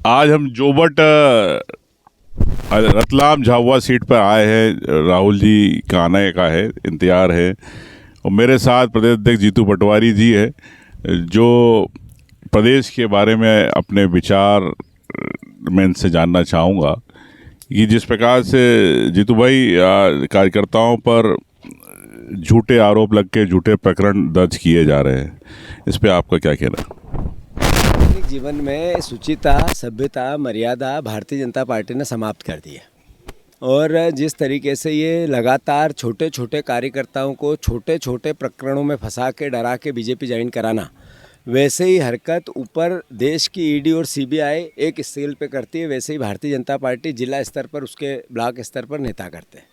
आज हम जोबट रतलाम झाबुआ सीट पर आए हैं। राहुल जी का आने का है, इंतज़ार है। और मेरे साथ प्रदेश अध्यक्ष जीतू पटवारी जी है, जो प्रदेश के बारे में अपने विचार मैं इनसे जानना चाहूँगा कि जिस प्रकार से जीतू भाई कार्यकर्ताओं पर झूठे आरोप लग के झूठे प्रकरण दर्ज किए जा रहे हैं, इस पे आपका क्या कहना है? सार्वजनिक जीवन में शुचिता, सभ्यता, मर्यादा भारतीय जनता पार्टी ने समाप्त कर दी है। और जिस तरीके से ये लगातार छोटे छोटे कार्यकर्ताओं को छोटे छोटे प्रकरणों में फंसा के डरा के बीजेपी ज्वाइन कराना, वैसे ही हरकत ऊपर देश की ईडी और सीबीआई एक स्केल पे करती है, वैसे ही भारतीय जनता पार्टी जिला स्तर पर, उसके ब्लॉक स्तर पर नेता करते हैं।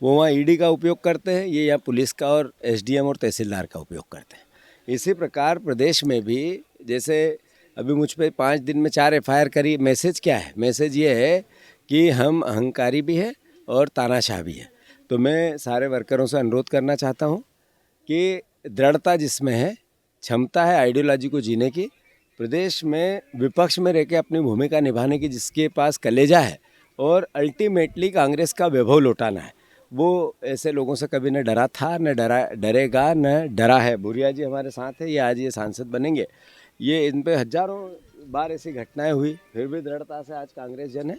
वो वहाँ ईडी का उपयोग करते हैं, ये यहाँ पुलिस का और एसडीएम और तहसीलदार का उपयोग करते हैं। इसी प्रकार प्रदेश में भी, जैसे अभी मुझ पे 5 दिन में 4 एफआईआर करी। मैसेज क्या है? मैसेज ये है कि हम अहंकारी भी है और तानाशाह भी है। तो मैं सारे वर्करों से अनुरोध करना चाहता हूँ कि दृढ़ता जिसमें है, क्षमता है आइडियोलॉजी को जीने की, प्रदेश में विपक्ष में रह के अपनी भूमिका निभाने की जिसके पास कलेजा है और अल्टीमेटली कांग्रेस का वैभव लौटाना है, वो ऐसे लोगों से कभी न डरा था, न डरेगा, न डरा है। भूरिया जी हमारे साथ है, ये आज ये सांसद बनेंगे। ये इन पे हजारों बार ऐसी घटनाएं हुई, फिर भी दृढ़ता से आज कांग्रेस जन है।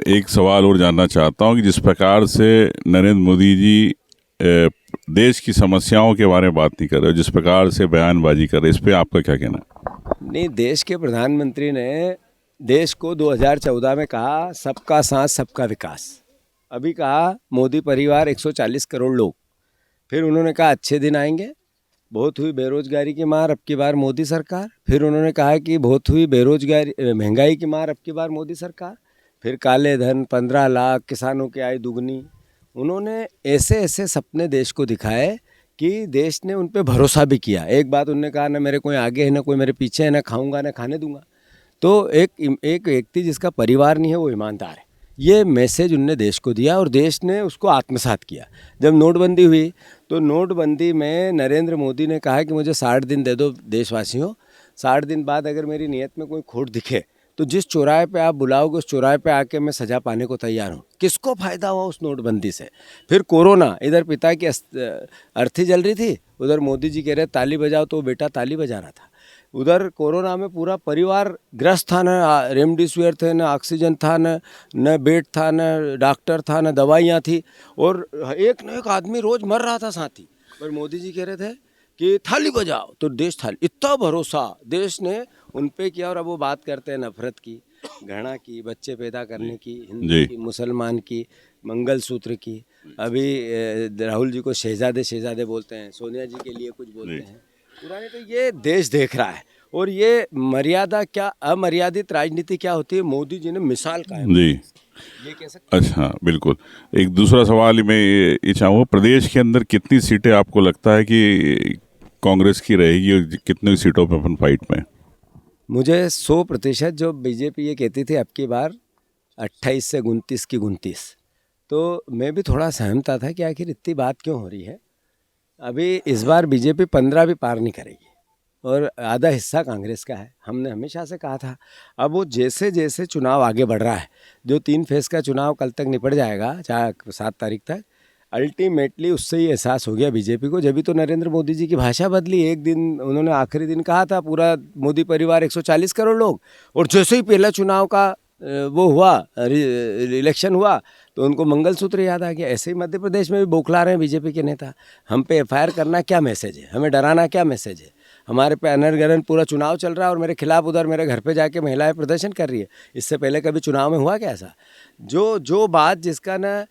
एक सवाल और जानना चाहता हूँ कि जिस प्रकार से नरेंद्र मोदी जी देश की समस्याओं के बारे में बात नहीं कर रहे, जिस प्रकार से बयानबाजी कर रहे, इस पे आपका क्या कहना है? नहीं, देश के प्रधानमंत्री ने देश को 2014 में कहा सबका साथ सबका विकास। अभी कहा मोदी परिवार 140 करोड़ लोग। फिर उन्होंने कहा अच्छे दिन आएंगे, बहुत हुई बेरोजगारी की मार, अब की बार मोदी सरकार। फिर उन्होंने कहा कि बहुत हुई बेरोजगारी, महंगाई की मार, अब की बार मोदी सरकार। फिर काले धन, 15 लाख, किसानों की आय दुगनी। उन्होंने ऐसे ऐसे सपने देश को दिखाए कि देश ने उन पे भरोसा भी किया। एक बात उन्होंने कहा, ना मेरे कोई आगे है ना कोई मेरे पीछे है, ना खाऊंगा ना खाने दूंगा। तो एक व्यक्ति जिसका परिवार नहीं है वो ईमानदार है, ये मैसेज उनने देश को दिया और देश ने उसको आत्मसात किया। जब नोटबंदी हुई तो नोटबंदी में नरेंद्र मोदी ने कहा कि मुझे 60 दिन दे दो देशवासियों, 60 दिन बाद अगर मेरी नीयत में कोई खोट दिखे तो जिस चौराहे पे आप बुलाओगे उस चौराहे पे आके मैं सज़ा पाने को तैयार हूँ। किसको फ़ायदा हुआ उस नोटबंदी से? फिर कोरोना, इधर पिता की अर्थी जल रही थी, उधर मोदी जी कह रहे ताली बजाओ तो बेटा ताली बजा रहा था। उधर कोरोना में पूरा परिवार ग्रस्त था, न रेमडेसिविर थे, न ऑक्सीजन था, न बेड था, न डॉक्टर था, न दवाइयाँ थी, और एक न एक आदमी रोज़ मर रहा था साथी। पर मोदी जी कह रहे थे कि थाली बजाओ तो देश थाली। इतना भरोसा देश ने उन पे किया। और अब वो बात करते हैं नफरत की, घृणा की, बच्चे पैदा करने की, हिंदू की, मुसलमान की, मंगलसूत्र की। अभी राहुल जी को शहजादे बोलते हैं, सोनिया जी के लिए कुछ बोलते हैं पुराने। तो ये देश देख रहा है। और ये मर्यादा क्या, अमर्यादित राजनीति क्या होती है, मोदी जी ने मिसाल कायम जी, ये कह सकते हैं। अच्छा, बिल्कुल। एक दूसरा सवाल मैं ये चाहूँगा, प्रदेश के अंदर कितनी सीटें आपको लगता है कि कांग्रेस की रहेगी और कितनी सीटों पर अपन फाइट में? मुझे 100% जो बीजेपी ये कहती थी अब की बार 28 से 29 की 29, तो मैं भी थोड़ा सहमता था कि आखिर इतनी बात क्यों हो रही है। अभी इस बार बीजेपी 15 भी पार नहीं करेगी और आधा हिस्सा कांग्रेस का है, हमने हमेशा से कहा था। अब वो जैसे जैसे चुनाव आगे बढ़ रहा है, जो 3 फेज़ का चुनाव कल तक निपट जाएगा, 7 तारीख तक, अल्टीमेटली उससे ही एहसास हो गया बीजेपी को। जब भी तो नरेंद्र मोदी जी की भाषा बदली। एक दिन उन्होंने आखिरी दिन कहा था पूरा मोदी परिवार 140 करोड़ लोग, और जैसे ही पहला चुनाव का वो हुआ, इलेक्शन हुआ, तो उनको मंगलसूत्र याद आ गया। ऐसे ही मध्य प्रदेश में भी बौखला रहे हैं बीजेपी के नेता। हम पे एफआईआर करना क्या मैसेज है, हमें डराना क्या मैसेज है? हमारे पे अनर्गलन पूरा चुनाव चल रहा है और मेरे खिलाफ उधर मेरे घर पे जाके महिलाएं प्रदर्शन कर रही है। इससे पहले कभी चुनाव में हुआ क्या ऐसा? जो बात जिसका न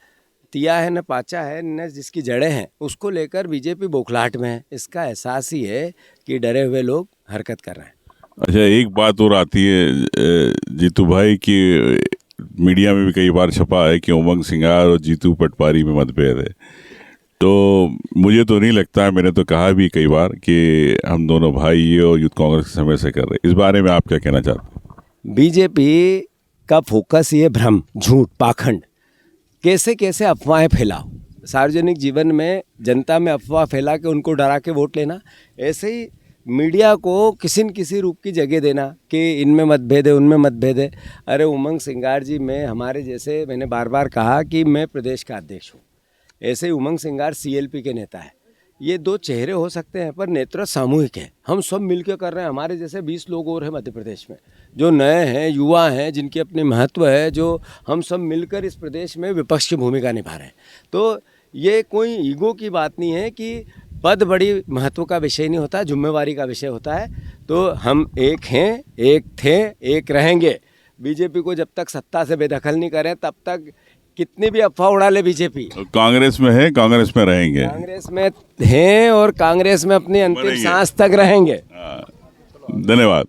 तिया है न पाचा है न जिसकी जड़ें हैं, उसको लेकर बीजेपी बौखलाहट में है। इसका एहसास ही है कि डरे हुए लोग हरकत कर रहे हैं। अच्छा, एक बात और आती है जीतू भाई कि मीडिया में भी कई बार छपा है कि उमंग सिंगार और जीतू पटवारी में मतभेद है। तो मुझे तो नहीं लगता है, मैंने तो कहा भी कई बार कि हम दोनों भाई ये और यूथ कांग्रेस के समय से कर रहे हैं। इस बारे में आप क्या कहना चाहते हैं? बीजेपी का फोकस ये भ्रम, झूठ, पाखंड, कैसे कैसे अफवाहें फैलाओ। सार्वजनिक जीवन में जनता में अफवाह फैला के उनको डरा के वोट लेना। ऐसे ही मीडिया को किसी न किसी रूप की जगह देना कि इनमें मतभेद है, उनमें मतभेद है। अरे उमंग सिंगार जी में हमारे जैसे, मैंने बार बार कहा कि मैं प्रदेश का अध्यक्ष हूँ, ऐसे ही उमंग सिंगार CLP के नेता है। ये दो चेहरे हो सकते हैं पर नेतृत्व सामूहिक है, हम सब मिलकर कर रहे हैं। हमारे जैसे 20 लोग और हैं मध्य प्रदेश में जो नए हैं, युवा हैं, जिनकी अपनी महत्व है, जो हम सब मिलकर इस प्रदेश में विपक्ष की भूमिका निभा रहे हैं। तो ये कोई ईगो की बात नहीं है कि पद बड़ी महत्व का विषय नहीं होता, जिम्मेवारी का विषय होता है। तो हम एक हैं, एक थे, एक रहेंगे। बीजेपी को जब तक सत्ता से बेदखल नहीं करें तब तक कितनी भी अफवाह उड़ा ले बीजेपी। कांग्रेस में है, कांग्रेस में रहेंगे, कांग्रेस में हैं और कांग्रेस में अपनी अंतिम सांस तक रहेंगे। धन्यवाद।